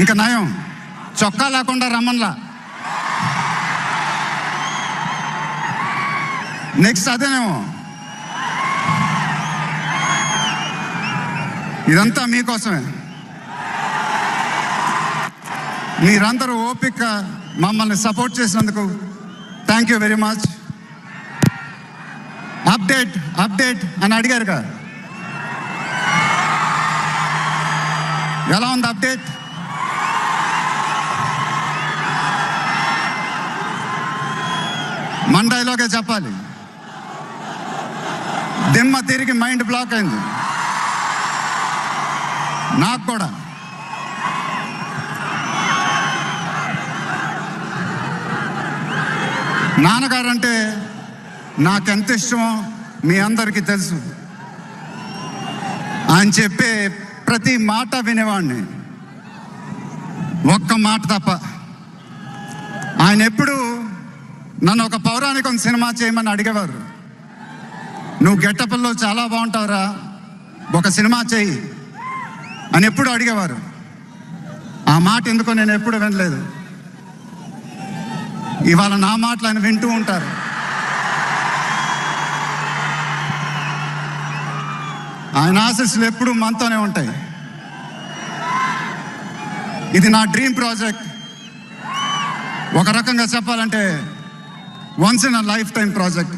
ఇంకా నయం, చొక్కా లేకుండా రమ్మన్లా. నెక్స్ట్ అదేనేమో. ఇదంతా మీకోసమే. మీరందరూ ఓపిక మమ్మల్ని సపోర్ట్ చేసినందుకు thank you very much. Update update అని అడిగారుగా, ఎలా ఉంది అప్డేట్? మన డైలాగే చెప్పాలి. దిమ్మ తిరిగి మైండ్ బ్లాక్ అయింది నాకు కూడా. నాన్నగారంటే నాకెంత ఇష్టమో మీ అందరికీ తెలుసు. ఆయన చెప్పే ప్రతి మాట వినేవాడిని, ఒక్క మాట తప్ప. ఆయన ఎప్పుడు నన్ను ఒక పౌరాణికం సినిమా చేయమని అడిగేవారు. నువ్వు గెటప్లో చాలా బాగుంటావురా, ఒక సినిమా చేయి అని ఎప్పుడు అడిగేవారు. ఆ మాట ఎందుకో నేను ఎప్పుడు వినలేదు. ఇవాళ నా మాటలు ఆయన వింటూ ఉంటారు. ఆయన ఆశీస్సులు ఎప్పుడు మనతోనే ఉంటాయి. ఇది నా డ్రీమ్ ప్రాజెక్ట్. ఒక రకంగా చెప్పాలంటే once in a life time project.